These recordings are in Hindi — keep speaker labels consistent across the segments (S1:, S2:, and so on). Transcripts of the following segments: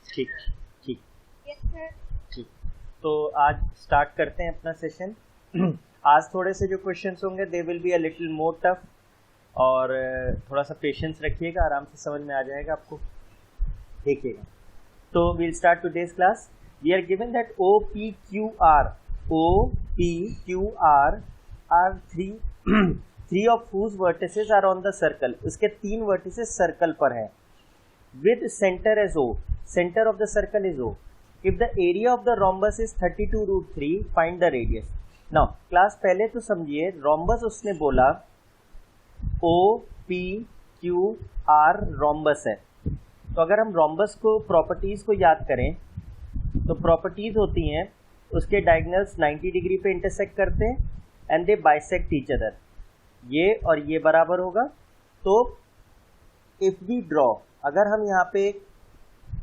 S1: ठीक ठीक
S2: यस सर।
S1: ठीक। तो आज स्टार्ट करते हैं अपना सेशन। आज थोड़े से जो क्वेश्चंस होंगे they will be a little more tough, और थोड़ा सा पेशेंस रखिएगा, आराम से समझ में आ जाएगा आपको। देखिएगा, तो we'll start today's class. We are given that O P Q R are three of whose vertices are on the circle। उसके 3 वर्टिसेस सर्कल पर हैं with center as O। center of the circle is O। if the area of the rhombus is 32√3 find the radius। now class पहले तो समझिए, rhombus उसने बोला O P Q R rhombus है। तो अगर हम rhombus को प्रॉपर्टीज को याद करें तो प्रॉपर्टीज होती हैं उसके डायगोनल्स 90 डिग्री पे इंटरसेक्ट करते हैं and they bisect each other. ये और ये बराबर होगा। तो इफ वी ड्रॉ, अगर हम यहाँ पे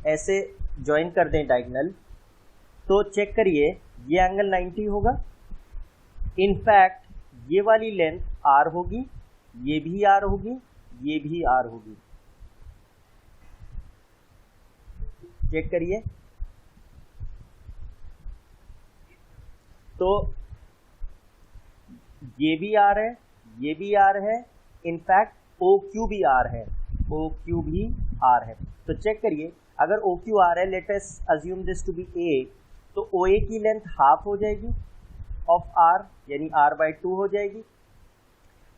S1: ऐसे ज्वाइन कर दें डायगोनल, तो चेक करिए ये एंगल 90 होगा। इनफैक्ट ये वाली लेंथ r होगी, ये भी r होगी, ये भी r होगी। चेक करिए, तो ये भी r है, ये भी r है, इनफैक्ट OQ भी r है, OQ भी r है। तो चेक करिए, अगर OQ r है, let us assume this to be A, तो OA की लेंथ हाफ हो जाएगी ऑफ r, यानी r/2 हो जाएगी,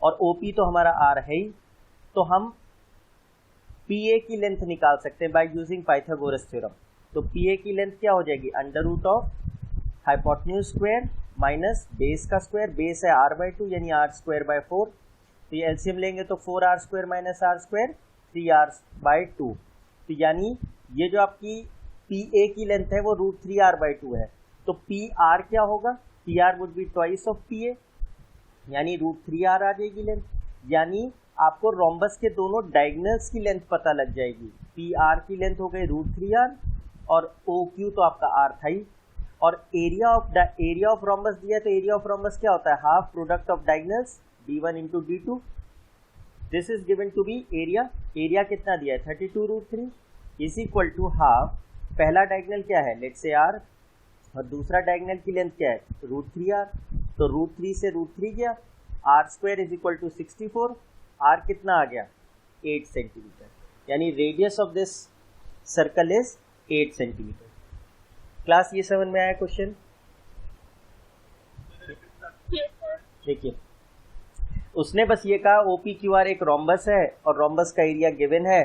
S1: और OP तो हमारा r है ही। तो हम PA की लेंथ निकाल सकते हैं बाय यूजिंग पाइथागोरस थ्योरम। तो PA की लेंथ क्या हो जाएगी? √Of hypotenuse square minus base का स्क्वायर। बेस है r/2 यानी r²/4। तो ये एलसीएम लेंगे तो 4r² माइनस r², 3r/2। तो यानी ये जो आपकी PA की लेंथ है वो √3r/2 है। तो PR क्या होगा? PR would be twice of PA, यानी √3r आ जाएगी लेंथ। यानी आपको रोम्बस के दोनों डायगोनल्स की लेंथ पता लग जाएगी। PR की लेंथ हो गई √3r और OQ तो आपका r था ही। और एरिया ऑफ रोम्बस दिया, तो एरिया ऑफ रोम्बस क्या होता है? Half product of diagonals d1 into d2। This is given to be area. Area कितना दिया है? 32√3 इज इक्वल टू हाफ। पहला डायगोनल क्या है? लेट्स से r, और दूसरा डायगोनल की लेंथ क्या है? √3r। तो √3 से √3 गया, r² is equal to 64। r कितना आ गया? 8 सेंटीमीटर। यानी radius of this circle is 8 centimetre. Class ये समझ में आया क्वेश्चन? देखिए, उसने बस ये कहा OPQR एक रोम्बस है और रोम्बस का एरिया गिवन है।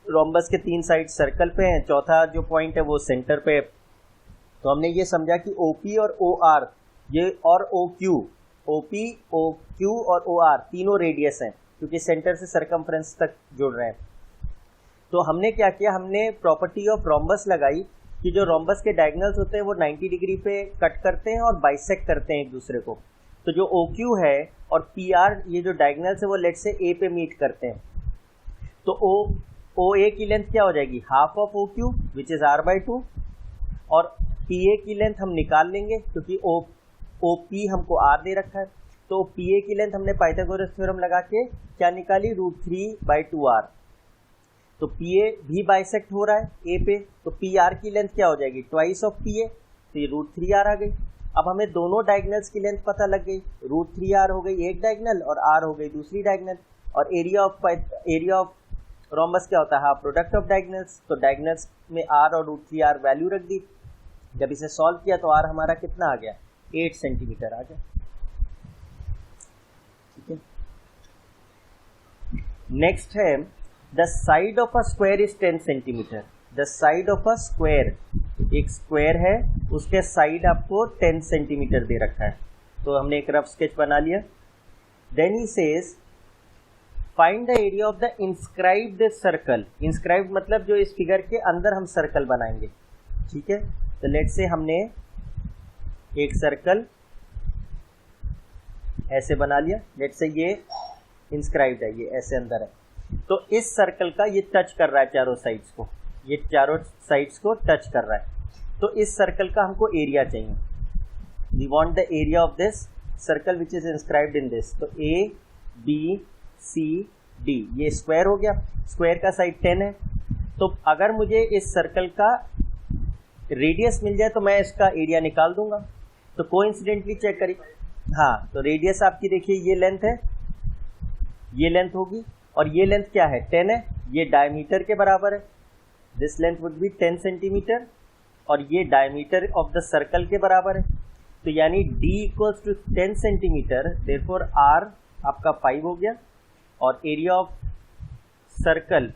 S1: रोम्बस के 3 साइड सर्कल पे हैं, चौथा जो पॉइंट है वो सेंटर पे। तो हमने ये समझा कि OP और OR ये और OP, OQ और OR तीनों रेडियस हैं, क्योंकि सेंटर से सरकमफ्रेंस तक जुड़ रहे हैं। तो हमने क्या किया? हमने प्रॉपर्टी ऑफ रोम्बस लगाई कि जो रोम्बस के डायगोनल्स होते हैं वो 90 डिग्री पे कट करते हैं और बाइसेक्ट करते हैं एक दूसरे को। तो जो OQ है और PR ये जो डायगोनल्स है वो लेट से A पे मीट करते हैं। तो OA की लेंथ क्या हो जाएगी? Half of OQ which is r/2, और PA की लेंथ हम निकाल लेंगे क्योंकि OP हमको r दे रखा है। तो PA की लेंथ हमने पाइथागोरस थ्योरम लगा के क्या निकाली? √3/2r। तो PA भी बाइसेक्ट हो रहा है A पे, तो PR की लेंथ क्या हो जाएगी? Twice of PA। तो ये √3r आ गई। अब हमें दोनों डायगोनल्स की लेंथ पता लग गई। √3r हो गई एक डायगोनल और r हो गई दूसरी डायगोनल। और एरिया ऑफ रोम्बस क्या होता है? Half product of diagonals. तो डायगोनल्स में r और √3r वैल्यू रख दी। जब इसे सॉल्व किया तो r हमारा कितना आ गया? 8 सेंटीमीटर आ गया। ठीक है, नेक्स्ट है the side of a square is 10 centimetre. The side of a square, एक स्क्वायर है उसके साइड आपको 10 सेंटीमीटर दे रखा है। तो हमने एक रफ स्केच बना लिया। Then he says find the area of the inscribed circle. Inscribed मतलब जो इस फिगर के अंदर हम सर्कल बनाएंगे। ठीक है, तो लेट से हमने एक सर्कल ऐसे बना लिया। लेट से ये इंस्क्राइब्ड है, ये ऐसे अंदर है। तो इस सर्कल का ये टच कर रहा है चारों साइड्स को, ये चारों साइड्स को टच कर रहा है। तो इस सर्कल का हमको एरिया चाहिए। We want the area of this circle which is inscribed in this. तो A B C D ये स्क्वायर हो गया। स्क्वायर का साइड 10 है, तो अगर मुझे इस सर्कल का रेडियस मिल जाए तो मैं इसका एरिया निकाल दूंगा। तो कोइंसिडेंटली चेक करिए, हाँ, तो रेडियस आपकी देखिए ये लेंथ है, ये लेंथ होगी, और ये लेंथ क्या है 10 है, ये डायमीटर के बराबर है, this length would be 10 centimetre, और ये डायमीटर ऑफ द सर्कल के बराबर है। तो यानी d equals to 10 centimetre, therefore r आपका 5 हो गया, और area of circle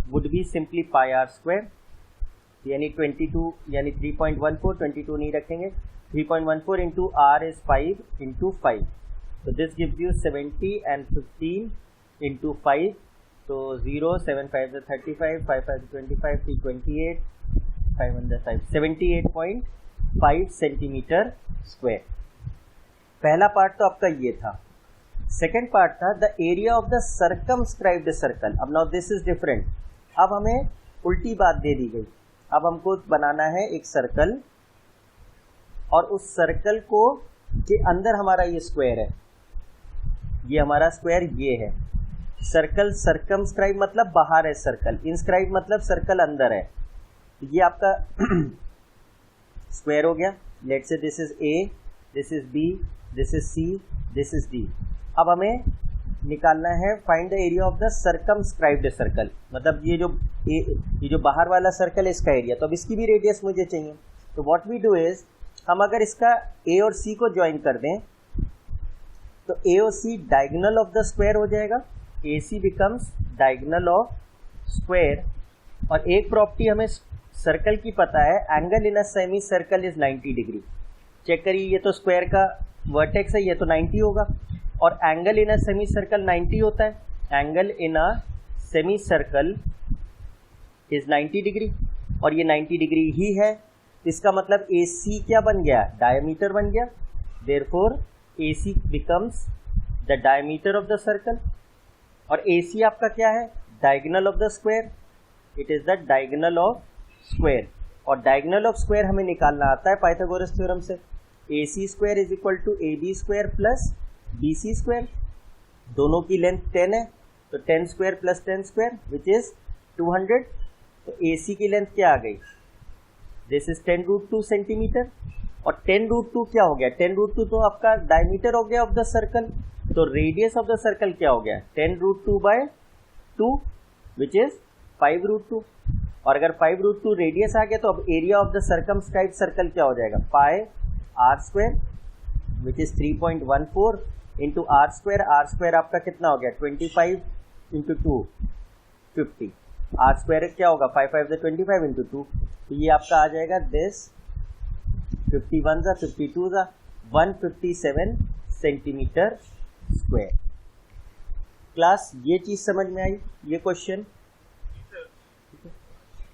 S1: would be simply pi are square, यानी 22 यानी 3.14, 22 नहीं रखेंगे, 3.14 इंटू r इज 5 इंटू 5, तो this gives you 70 and 15 into 5, तो 0 7 5 35, 5 5 25, 3 28, 5 78.5 सेंटीमीटर स्क्वायर। पहला पार्ट तो आपका ये था। सेकेंड पार्ट था the area of the circumscribed circle. अब नाउ दिस इज डिफरेंट, अब हमें उल्टी बात दे दी गई। अब हमको बनाना है एक सर्कल, और उस सर्कल को के अंदर हमारा ये स्क्वायर है, ये हमारा स्क्वायर ये है। सर्कल सर्कमस्क्राइब मतलब बाहर है सर्कल, इंस्क्राइब मतलब सर्कल अंदर है। ये आपका स्क्वायर हो गया। Let's say this is A, this is B, this is C, this is D. अब हमें निकालना है find the area of the circumscribed circle, मतलब ये जो बाहर वाला सर्कल है इसका एरिया। तो अब इसकी भी रेडियस मुझे चाहिए। तो व्हाट वी डू इज, हम अगर इसका ए और सी को ज्वाइन कर दें तो ए और C diagonal of the square हो जाएगा, A C becomes diagonal of square. और एक प्रॉपर्टी हमें सर्कल की पता है, angle in a semi circle is 90 degree. Check करिए, ये तो स्क्वायर का वर्टेक्स है, ये तो 90 होगा, और angle in a semi circle 90 होता है। Angle in a semi circle is 90 degree, और ये 90 डिग्री ही है। इसका मतलब ए सी क्या बन गया, डायमीटर बन गया। Therefore A C becomes the diameter of the circle, और ए सी आपका क्या है, diagonal of the square, it is the diagonal of square. और डायगोनल ऑफ स्क्वायर हमें निकालना आता है पाइथागोरस थ्योरम से। A C square is equal to A B square plus B C square. दोनों की लेंथ 10 है, तो 10 square plus 10 square which is 200। तो ए सी की लेंथ क्या आ गई, दिस इज 10√2 सेंटीमीटर। और 10√2 क्या हो गया, 10√2 तो आपका डायमीटर हो गया ऑफ द सर्कल। तो रेडियस ऑफ द सर्कल क्या हो गया, 10√2/2 विच इज 5√2। और अगर 5√2 रेडियस आ गया तो अब area of the circumscribed circle क्या हो जाएगा, pi are square which is 3.14 into R square. R square आपका कितना हो गया, 25 इंटू 2 50। आर स्क्वायर क्या होगा, 5 5 25 इंटू 2, तो ये आपका आ जाएगा दिस 51 52 157 सेंटीमीटर स्क्वायर। क्लास ये चीज समझ में आई, ये क्वेश्चन।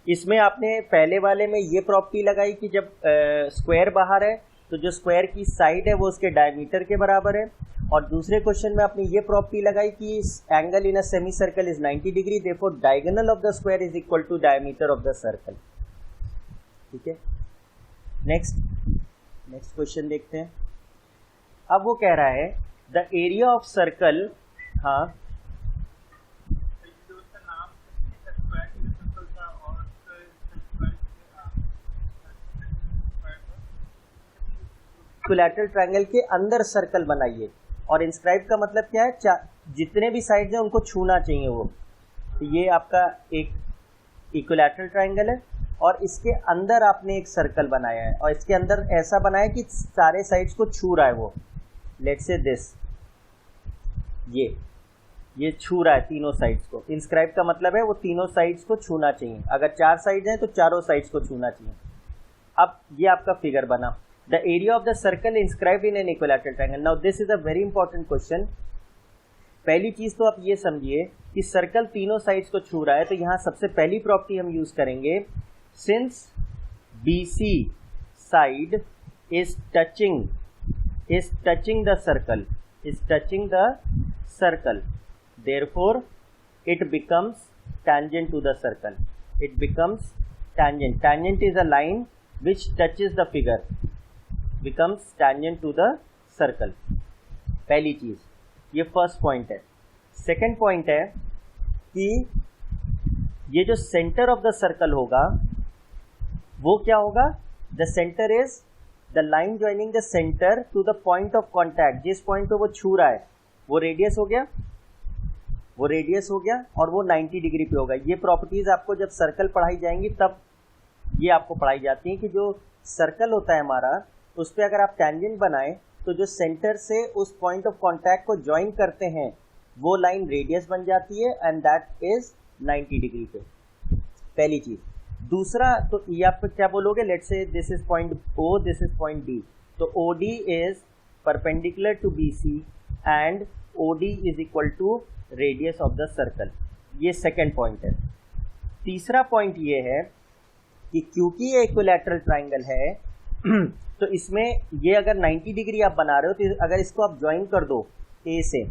S1: इसमें आपने पहले वाले में ये प्रॉपर्टी लगाई कि जब स्क्वायर बाहर है तो जो स्क्वायर की साइड है वो उसके डायमीटर के बराबर है, और दूसरे क्वेश्चन में आपने ये प्रॉपर्टी लगाई कि angle in a semi circle is 90 degree, therefore diagonal of the square is equal to diameter of the circle. ठीक है, नेक्स्ट क्वेश्चन देखते हैं। अब वो कह रहा है द एरिया ऑफ सर्कल, हाँ इक्विलैटरल ट्रायंगल के अंदर सर्कल बनाइए। और इंस्क्राइब का मतलब क्या है, जितने भी साइड्स हैं उनको छूना चाहिए वो। तो ये आपका एक इक्विलैटरल ट्रायंगल है, और इसके अंदर आपने एक सर्कल बनाया है, और इसके अंदर ऐसा बनाया कि सारे साइड्स को छू रहा है वो। लेट्स से दिस, ये छू रहा है तीनों साइड्स को। इंस्क्राइब का मतलब है वो तीनों साइड्स को छूना चाहिए। अगर 4 साइड्स हैं तो चारों साइड्स को छूना चाहिए। अब ये आपका फिगर बना, the area of the circle inscribed in an equilateral triangle. Now this is a very important question. पहली चीज तो आप ये समझिए कि सर्कल तीनों साइड्स को छू रहा है, तो यहाँ सबसे पहली प्रॉपर्टी हम यूज करेंगे, since BC side is touching the circle, therefore it becomes tangent to the circle. It becomes tangent. Tangent is a line which touches the figure, becomes tangent to the circle. पहली चीज, ये फर्स्ट पॉइंट है। सेकंड पॉइंट है कि ये जो सेंटर ऑफ द सर्कल होगा वो क्या होगा, the centre is the line joining the centre to the point of contact, जिस पॉइंट पे वो छू रहा है वो रेडियस हो गया, वो रेडियस हो गया और वो 90 डिग्री पे होगा। ये प्रॉपर्टीज आपको जब सर्कल पढ़ाई जाएंगी तब ये आपको पढ़ाई जाती है कि जो सर्कल होता है हमारा उस पर अगर आप टैंजेंट बनाएं तो जो सेंटर से उस पॉइंट ऑफ कांटेक्ट को ज्वाइन करते हैं वो लाइन रेडियस बन जाती है एंड दैट इज 90 डिग्री पे, पहली चीज। दूसरा तो ये आप क्या बोलोगे, let's say this is point O, this is point D, तो O D is perpendicular to B C and O D is equal to radius of the circle. ये सेकेंड पॉइंट है। तीसरा पॉइंट ये है कि क्योंकि ये इक्विलैटरल ट्राइंगल है तो इसमें ये अगर 90 डिग्री आप बना रहे हो तो अगर इसको आप ज्वाइन कर दो ए से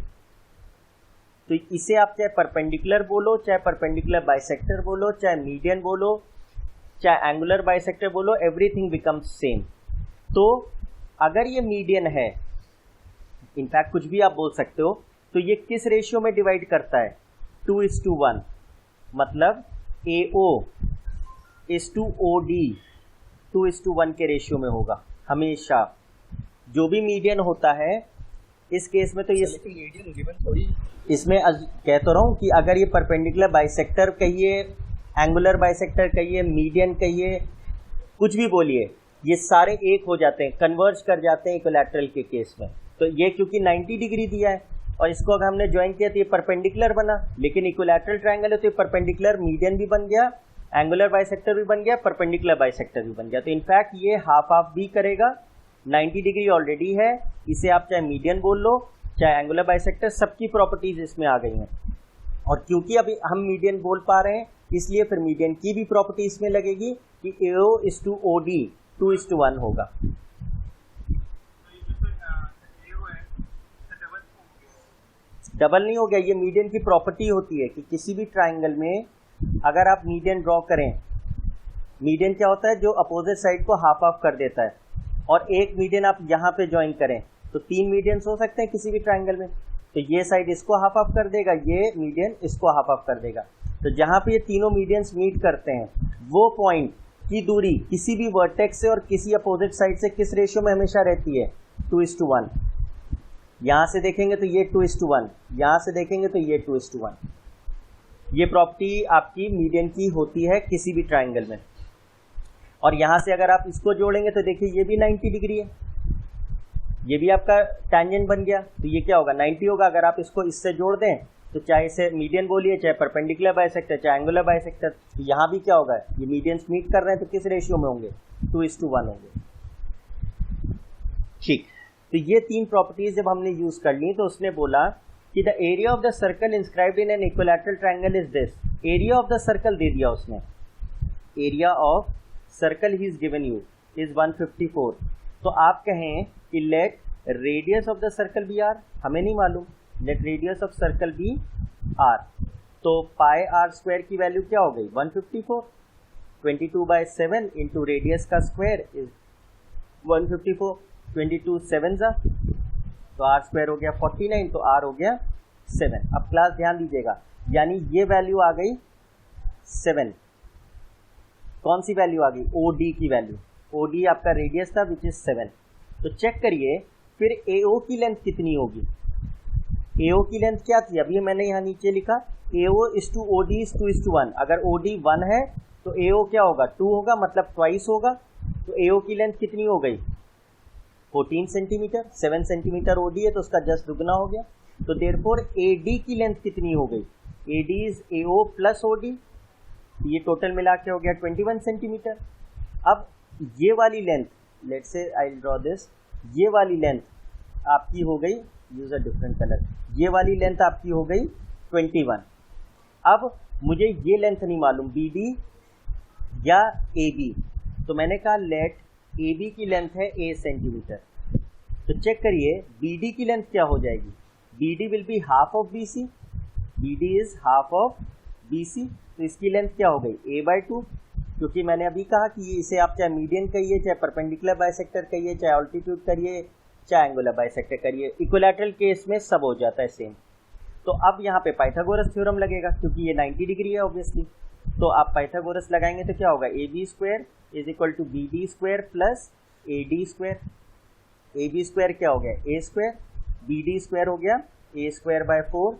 S1: तो इसे आप चाहे परपेंडिकुलर बोलो, चाहे परपेंडिकुलर बाइसेक्टर बोलो, चाहे मीडियन बोलो, चाहे एंगुलर बाइसेक्टर बोलो, एवरीथिंग बिकम्स सेम। तो अगर ये मीडियन है, इनफैक्ट कुछ भी आप बोल सकते हो, तो ये किस रेशियो में डिवाइड करता है, 2:1, मतलब AO इज टू OD 2:1 के रेशियो में होगा हमेशा। जो भी मीडियन होता है इस केस में तो ये
S2: मीडियन गिवन थोड़ी,
S1: इसमें कह तो रहा हूँ कि अगर ये परपेंडिकुलर बाइसेक्टर कहिए, एंगुलर बाइसेक्टर कहिए, मीडियन कहिए, कुछ भी बोलिए, ये सारे एक हो जाते हैं, कन्वर्ज कर जाते हैं इक्विलैटरल के केस में। तो ये क्योंकि 90 डिग्री दिया है और इसको अगर हमने ज्वाइन किया तो ये परपेंडिकुलर बना, लेकिन इक्विलैटरल ट्रायंगल है तो ये परपेंडिकुलर मीडियन भी बन गया, एंगुलर बाइसेक्टर भी बन गया, परपेंडिकुलर बाइसेक्टर भी बन गया। तो इनफैक्ट ये हाफ हाफ भी करेगा, 90 डिग्री ऑलरेडी है, इसे आप चाहे मीडियन बोल लो चाहे एंगुलर बाइसेक्टर, सबकी प्रॉपर्टीज इसमें आ गई हैं। और क्योंकि अभी हम मीडियन बोल पा रहे हैं इसलिए फिर मीडियन की भी प्रॉपर्टी इसमें लगेगी कि AO इज टू OD 2:1 होगा। डबल नहीं हो गया, ये मीडियन की प्रॉपर्टी होती है कि किसी भी ट्राइंगल में अगर आप मीडियन ड्रॉ करें, मीडियन क्या होता है, जो अपोजिट साइड को हाफ हाफ कर देता है, और एक मीडियन आप यहाँ पे ज्वाइन करें तो 3 मीडियंस हो सकते हैं किसी भी ट्राइंगल में, तो ये साइड इसको हाफ हाफ कर देगा, ये मीडियन इसको हाफ हाफ कर देगा। तो जहाँ पे ये तीनों मीडियंस मीट करते हैं वो पॉइंट की दूरी किसी भी वर्टेक्स से और किसी अपोजिट साइड से किस रेशियो में हमेशा रहती है, 2:1। यहाँ से देखेंगे तो ये 2:1, यहाँ से देखेंगे तो ये 2:1। ये प्रॉपर्टी आपकी मीडियन की होती है किसी भी ट्राइंगल में। और यहाँ से अगर आप इसको जोड़ेंगे तो देखिए ये भी 90 डिग्री है, ये भी आपका टैंजेंट बन गया, तो ये क्या होगा, 90 होगा। अगर आप इसको इससे जोड़ दें तो चाहे इसे मीडियन बोलिए, चाहे परपेंडिकुलर बाइसेक्टर, चाहे एंगुलर बाइसेक्टर, तो यहाँ भी क्या होगा, ये मीडियंस मीट कर रहे हैं तो किस रेशियो में होंगे, 2:1 होंगे। ठीक, तो ये 3 प्रॉपर्टीज जब हमने यूज कर ली तो उसने बोला कि the area of the circle inscribed in an equilateral triangle is this. Area of the circle दे दिया उसने, एरिया ऑफ सर्कल ही इज गिवन यू इज 154। तो आप कहें कि let radius of the circle be R, हमें नहीं मालूम, let radius of circle be R, तो πr² की वैल्यू क्या हो गई, 154, 22/7 इंटू रेडियस का स्क्वायर इज 154, 22 7 जा, तो r² हो गया 49, तो r हो गया 7। अब क्लास ध्यान दीजिएगा, यानी ये वैल्यू आ गई 7। कौन सी वैल्यू आ गई, OD की वैल्यू, OD आपका रेडियस था विच इज 7। तो चेक करिए फिर AO की लेंथ कितनी होगी, AO की लेंथ क्या थी, अभी मैंने यहाँ नीचे लिखा AO is to OD is 2:1। अगर OD 1 है तो AO क्या होगा, 2 होगा, मतलब ट्वाइस होगा। तो AO की लेंथ कितनी हो गई, 14 सेंटीमीटर, 7 सेंटीमीटर OD है तो उसका जस्ट दुगना हो गया। तो देयरफॉर AD की लेंथ कितनी हो गई, AD is AO plus OD, ये टोटल मिला के हो गया 21 सेंटीमीटर। अब ये वाली length, let's say I will draw this, ये वाली लेंथ आपकी हो गई, यूज अ डिफरेंट कलर, ये वाली लेंथ आपकी हो गई 21। अब मुझे ये लेंथ नहीं मालूम BD या AB, तो मैंने कहा लेट AB की लेंथ है 8 सेंटीमीटर। तो चेक करिए BD की लेंथ क्या हो जाएगी, BD will be half of BC, BD is half of BC, तो इसकी लेंथ क्या हो गई, A/2, क्योंकि मैंने अभी कहा कि इसे आप चाहे मीडियन कहिए, चाहे परपेंडिकुलर बाइसेक्टर कहिए, चाहे ऑल्टीट्यूड करिए, चाहे एंगुलर बाइसेक्टर करिए, इक्विलैटरल केस में सब हो जाता है सेम। तो अब यहाँ पे पाइथागोरस थ्योरम लगेगा क्योंकि ये 90 डिग्री है ऑब्वियसली, तो आप पाइथागोरस लगाएंगे तो क्या होगा, A B square is equal to B D square plus A D square. A B square क्या हो गया, A square, B D square हो गया ए स्क्वायर बाय 4,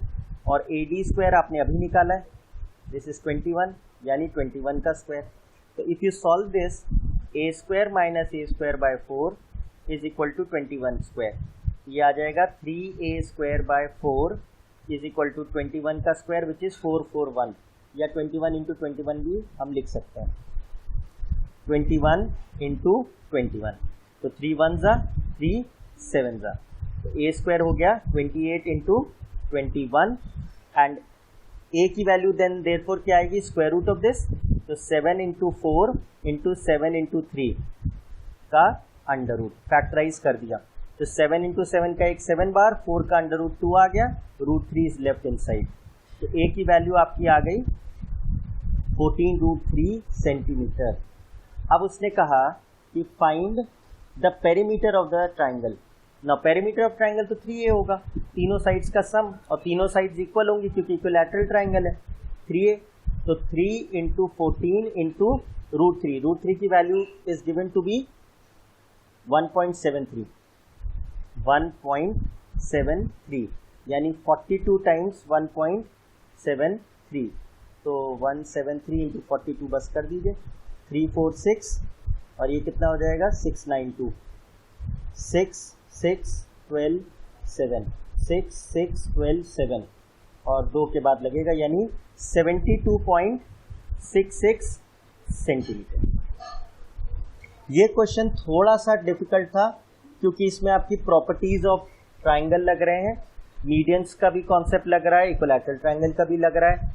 S1: और ए डी स्क्वायर आपने अभी निकाला है, दिस इज 21 यानी 21 का स्क्वायर। तो if you solve this, A square minus A square by 4 is equal to 21 square, ये आ जाएगा 3a square by 4 is equal to 21 का स्क्वायर विच इज 441, या 21 इंटू 21 भी हम लिख सकते हैं, 21 इंटू 21, तो 3 1 जा 3 7 जा, तो a स्क्वायर हो गया 28 इंटू 21, एंड a की वैल्यू देन देयरफॉर क्या आएगी, स्क्वायर रूट ऑफ दिस, तो 7 इंटू 4 इंटू 7 इंटू 3 का अंडर रूट, फैक्टराइज कर दिया, तो 7 इंटू 7 का एक 7 बार, 4 का अंडर रूट 2 आ गया, root 3 is left in side, तो a की वैल्यू आपकी आ गई 14√3 सेंटीमीटर। अब उसने कहा कि find the perimeter of the triangle. ना पेरीमीटर ऑफ ट्राइंगल तो 3a होगा, तीनों साइड्स का सम, और तीनों साइड्स इक्वल होंगी क्योंकि इक्विलैटरल ट्राइंगल है 3a, तो 3 इंटू 14 इंटू रूट 3 की value is given to be 1.73, 1.73 यानी 42 टाइम्स 1.73, तो 173 इंटू 42 बस कर दीजिए, 346, और ये कितना हो जाएगा 692, 6 6 12 7, 6 6 12 7, और 2 के बाद लगेगा यानी 72.66 सेंटीमीटर। ये क्वेश्चन थोड़ा सा डिफिकल्ट था क्योंकि इसमें आपकी प्रॉपर्टीज ऑफ ट्राइंगल लग रहे हैं, मीडियंस का भी कॉन्सेप्ट लग रहा है, इक्विलैटरल ट्राइंगल का भी लग रहा है,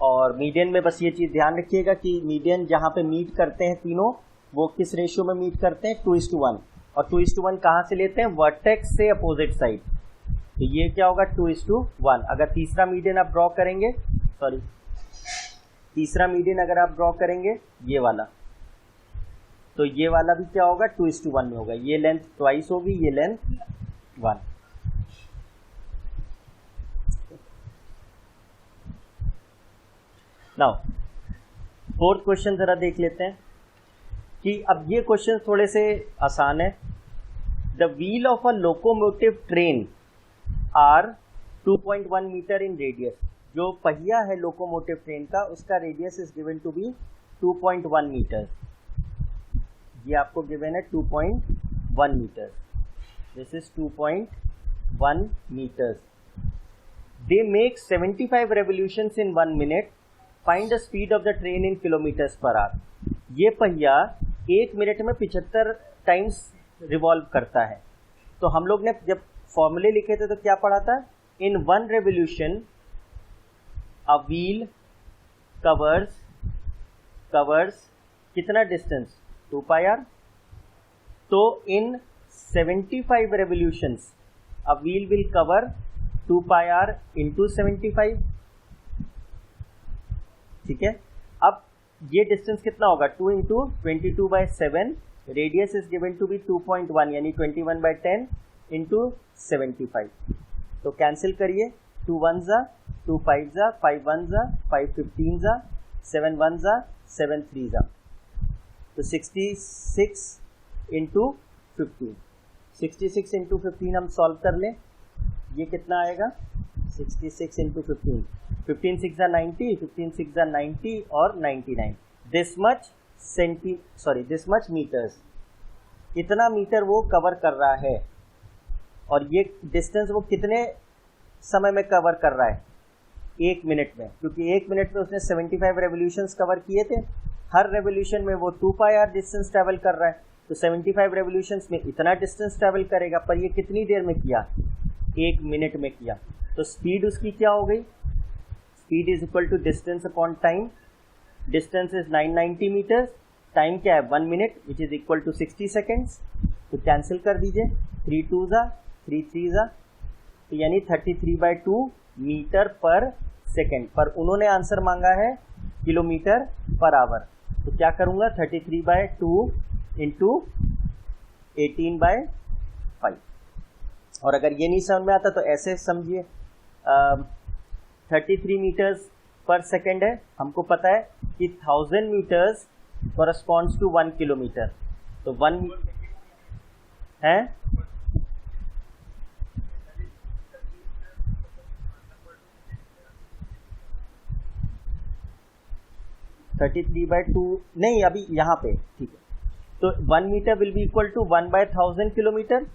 S1: और मीडियन में बस ये चीज़ ध्यान रखिएगा कि मीडियन जहाँ पे मीट करते हैं तीनों, वो किस रेशियो में मीट करते हैं, 2:1, और 2:1 कहाँ से लेते हैं, वर्टेक्स से अपोजिट साइड, तो ये क्या होगा 2:1। अगर तीसरा मीडियन आप ड्रॉ करेंगे, तीसरा मीडियन अगर आप ड्रॉ करेंगे ये वाला, तो ये वाला भी क्या होगा 2:1 में होगा, ये लेंथ ट्वाइस होगी, ये लेंथ 1। नाउ फोर्थ क्वेश्चन जरा देख लेते हैं कि अब ये क्वेश्चन थोड़े से आसान है। The wheel of a locomotive train are 2.1 metre in radius, जो पहिया है लोकोमोटिव ट्रेन का उसका radius is given to be 2.1 metre, ये आपको गिवन है 2.1 metre, this is 2.1 metre. They make 75 revolutions in 1 minute, find the speed of the train in kilometres per hour. ये पहिया 1 मिनट में 75 टाइम्स रिवॉल्व करता है। तो हम लोग ने जब फॉर्मूले लिखे थे तो क्या पढ़ा था, in 1 revolution a wheel covers कितना डिस्टेंस, 2πr, तो in 75 revolutions a wheel will cover 2πr into 75, ठीक है। अब ये डिस्टेंस कितना होगा, 2 into 22/7, radius is given to be 2.1 यानी 21/10 इंटू 75, तो कैंसिल करिए, 2 1 जा 2 5 जा 5 1 जा 5 15 जा 7 1 जा 7 3 जा, तो 66 इंटू 15, 66 इंटू 15 हम सॉल्व कर लें, ये कितना आएगा 66 इंटू 15, 15 6 जा 90, 15 6 जा 90 और 99, दिस मच मीटर्स, इतना मीटर वो कवर कर रहा है। और ये डिस्टेंस वो कितने समय में कवर कर रहा है, 1 मिनट में, क्योंकि 1 मिनट में उसने 75 रेवोल्यूशंस कवर किए थे, हर रेवोल्यूशन में वो 2πr डिस्टेंस ट्रैवल कर रहा है, तो 75 रेवोल्यूशंस में इतना डिस्टेंस ट्रैवल करेगा, पर ये कितनी देर में किया, 1 मिनट में किया, तो स्पीड उसकी क्या हो गई, speed is equal to distance upon time, distance is 990 metres, time क्या है 1 minute which is equal to 60 seconds, तो कैंसिल कर दीजिए, 3 2 जा 3 3 जा, तो यानी 33/2 मीटर पर सेकेंड, पर उन्होंने आंसर मांगा है किलोमीटर पर आवर, तो क्या करूंगा 33/2 इंटू 18/5, और अगर ये नहीं समझ में आता तो ऐसे समझिए, 33 मीटर्स पर सेकेंड है, हमको पता है कि 1000 मीटर्स corresponds to 1 किलोमीटर, तो 1 है 33/2 नहीं, अभी यहाँ पे ठीक है। तो 1 metre will be equal to 1/1000 kilometre.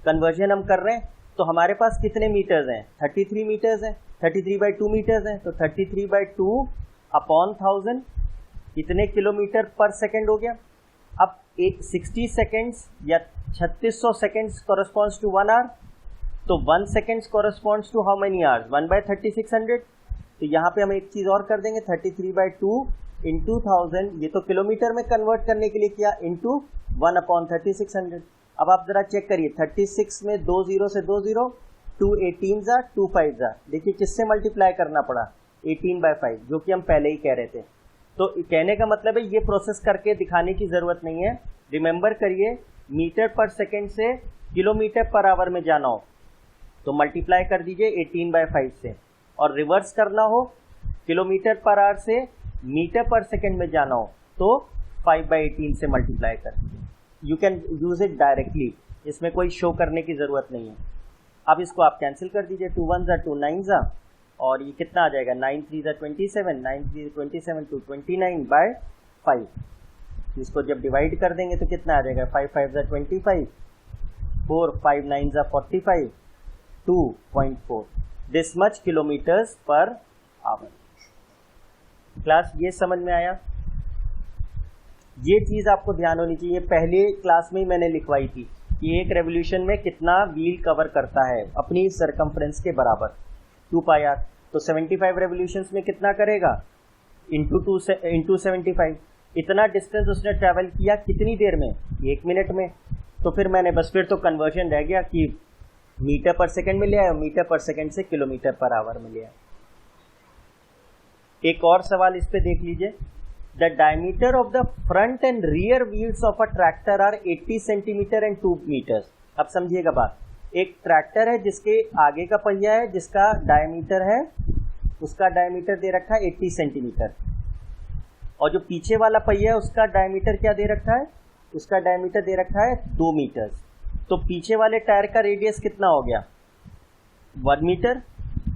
S1: Conversion हम कर रहे हैं, तो हमारे पास कितने मीटर्स हैं? 33 मीटर्स हैं, 33/2 मीटर्स हैं, तो 33/2 अपॉन 1000 कितने किलोमीटर पर सेकेंड हो गया। अब 60 सेकेंड्स या 3600 सेकेंड्स कॉरस्पॉन्ड्स टू 1 आवर, तो 1 seconds corresponds to how many hours? 1/3600। तो यहाँ पे हम एक चीज़ और कर देंगे, 33/2 इंटू 1000, ये तो किलोमीटर में कन्वर्ट करने के लिए किया, इंटू 1/3600। अब आप ज़रा चेक करिए, 36 में 2 0 से 2 0, 2 18 जा 2 5 जा, देखिए किससे मल्टीप्लाई करना पड़ा? 18/5, जो कि हम पहले ही कह रहे थे। तो कहने का मतलब है ये प्रोसेस करके दिखाने की ज़रूरत नहीं है। रिमेंबर करिए, मीटर पर सेकेंड से किलोमीटर पर आवर में जाना हो तो मल्टीप्लाई कर दीजिए 18/5 से, और रिवर्स करना हो किलोमीटर पर आवर से मीटर पर सेकेंड में जाना हो तो 5/18 से मल्टीप्लाई कर दीजिए। You can use it directly, इसमें कोई शो करने की ज़रूरत नहीं है। अब इसको आप कैंसिल कर दीजिए, 2 1 जा 2 9 जा, और ये कितना आ जाएगा? 9 3 जा 27, 9 3 27 to 29/5। इसको जब डिवाइड कर देंगे तो कितना आ जाएगा? 5 5 जा 25, 4 5 9 जा 45, 2.4 this much kilometres per our. Class ये समझ में आया? ये चीज़ आपको ध्यान होनी चाहिए, पहले क्लास में ही मैंने लिखवाई थी कि एक रेवोल्यूशन में कितना व्हील कवर करता है अपनी सरकमफ्रेंस के बराबर, 2 पाई आर। तो 75 रेवोल्यूशंस में कितना करेगा? इंटू 75। इतना डिस्टेंस उसने ट्रैवल किया कितनी देर में? 1 मिनट में। तो फिर मैंने बस फिर तो कन्वर्जन रह गया कि मीटर पर सेकेंड में ले आया, मीटर पर सेकेंड से किलोमीटर पर आवर में ले आया। एक और सवाल इस पे देख लीजिए, the diameter of the front and rear wheels of a tractor are 80 centimetre and 2 metres. अब समझिएगा बात, एक ट्रैक्टर है जिसके आगे का पहिया है जिसका डायमीटर है, उसका डायमीटर दे रखा है 80 सेंटीमीटर, और जो पीछे वाला पहिया है उसका डायमीटर क्या दे रखा है? उसका डायमीटर दे रखा है 2 मीटर्स। तो पीछे वाले टायर का रेडियस कितना हो गया? 1 मीटर,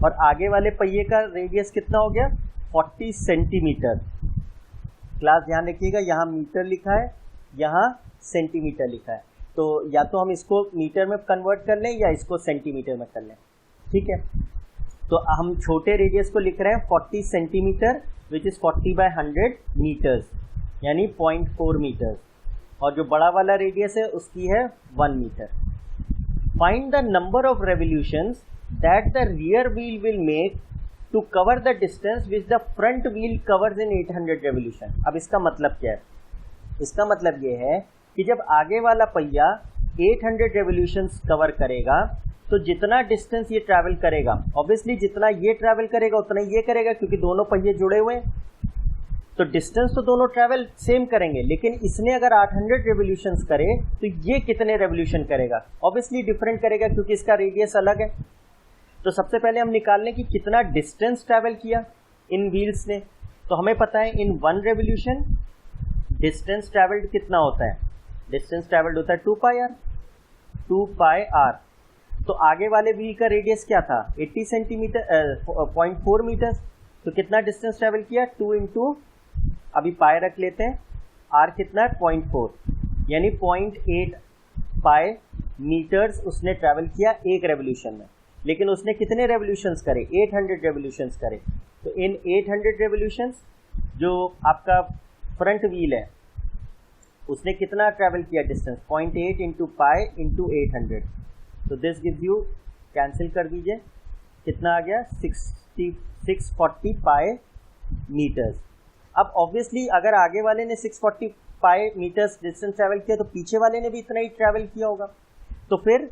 S1: और आगे वाले पहिए का रेडियस कितना हो गया? 40 सेंटीमीटर। क्लास ध्यान रखिएगा, यहाँ मीटर लिखा है, यहाँ सेंटीमीटर लिखा है, तो या तो हम इसको मीटर में कन्वर्ट कर लें या इसको सेंटीमीटर में कर लें, ठीक है। तो हम छोटे रेडियस को लिख रहे हैं 40 सेंटीमीटर विच इज़ 40/100 मीटर्स, यानी 0.4 मीटर्स, और जो बड़ा वाला रेडियस है उसकी है 1 metre. Find the number of revolutions that the rear wheel will make to cover the distance which the front wheel covers in 800 revolution. अब इसका मतलब क्या है? इसका मतलब ये है कि जब आगे वाला पहिया 800 रेवोल्यूशंस कवर करेगा तो जितना डिस्टेंस ये ट्रैवल करेगा, ऑब्वियसली जितना ये ट्रैवल करेगा उतना ये करेगा, क्योंकि दोनों पहिए जुड़े हुए हैं, तो डिस्टेंस तो दोनों ट्रैवल सेम करेंगे, लेकिन इसने अगर 800 रेवोल्यूशंस करे तो ये कितने रेवोल्यूशन करेगा? ऑब्वियसली डिफरेंट करेगा, क्योंकि इसका रेडियस अलग है। तो सबसे पहले हम निकाल लें कि कितना डिस्टेंस ट्रैवल किया इन व्हील्स ने। तो हमें पता है इन 1 रेवोल्यूशन डिस्टेंस ट्रैवल्ड कितना होता है? डिस्टेंस ट्रैवल्ड होता है 2 पाई आर, 2 पाई आर। तो आगे वाले व्हील का रेडियस क्या था? 80 सेंटीमीटर 0.4 मीटर। तो कितना डिस्टेंस ट्रैवल किया? 2 इंटू, अभी पाई रख लेते हैं, आर कितना है? 0.4, यानी 0.8 पाई मीटर्स उसने ट्रैवल किया एक रेवोल्यूशन में। लेकिन उसने कितने रेवोल्यूशंस करे? 800 रेवोल्यूशंस करे। तो इन 800 रेवोल्यूशंस जो आपका फ्रंट व्हील है उसने कितना ट्रैवल किया डिस्टेंस? 0.8 into pi into 800। तो दिस गिव्स यू, कैंसिल कर दीजिए, कितना आ गया? 640 पाई मीटर्स। अब ऑब्वियसली अगर आगे वाले ने 640 पाई मीटर्स डिस्टेंस ट्रैवल किया तो पीछे वाले ने भी इतना ही ट्रैवल किया होगा। तो फिर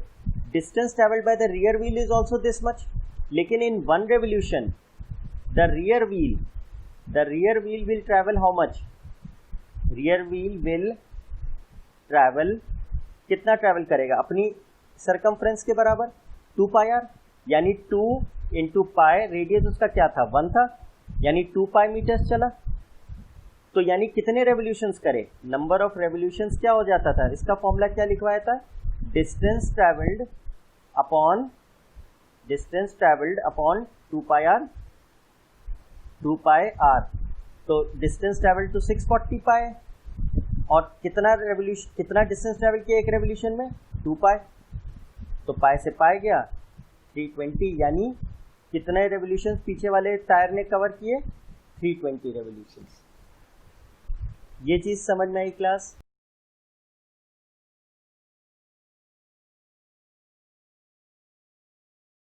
S1: distance travelled by the rear wheel is also this much. लेकिन इन 1 revolution the rear wheel will travel how much? Rear wheel will travel, कितना ट्रैवल करेगा? अपनी सरकमफ्रेंस के बराबर 2 पाई आर, यानी 2 इंटू पाई, रेडियस उसका क्या था? 1 था, यानी 2 पाई मीटर्स चला। तो यानी कितने रेवोल्यूशंस करे, नंबर ऑफ रेवोल्यूशंस क्या हो जाता था, इसका फॉर्मूला क्या लिखवाया था, डिस्टेंस ट्रेवल्ड अपॉन 2 पाई r। तो डिस्टेंस ट्रेवल्ड तो 640 पाई, और कितना डिस्टेंस ट्रेवल किया एक रेवोल्यूशन में, 2 पाई। तो पाई से पाई गया 320, यानी कितने रेवोल्यूशंस पीछे वाले टायर ने कवर किए, 320 रेवोल्यूशंस। ये चीज समझ में आई क्लास।